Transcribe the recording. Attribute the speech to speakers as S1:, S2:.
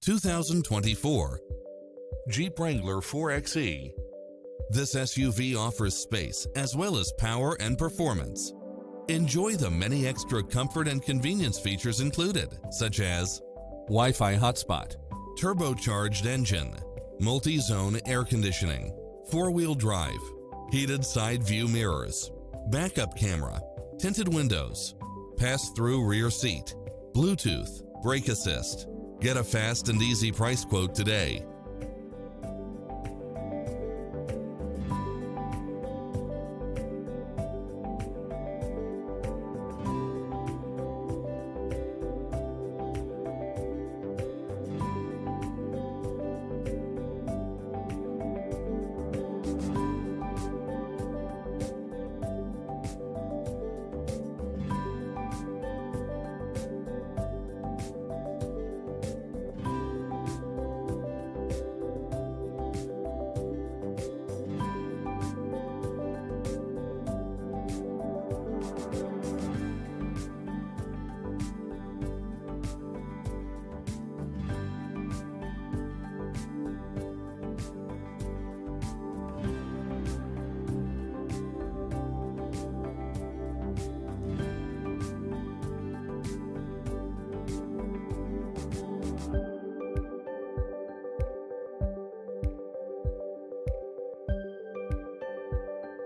S1: 2024 Jeep Wrangler 4xe. This SUV offers space as well as power and performance. Enjoy the many extra comfort and convenience features included, such as Wi-Fi hotspot, turbocharged engine, multi-zone air conditioning, four-wheel drive, heated side view mirrors, backup camera, tinted windows, pass-through rear seat, Bluetooth, brake assist. Get a fast and easy price quote today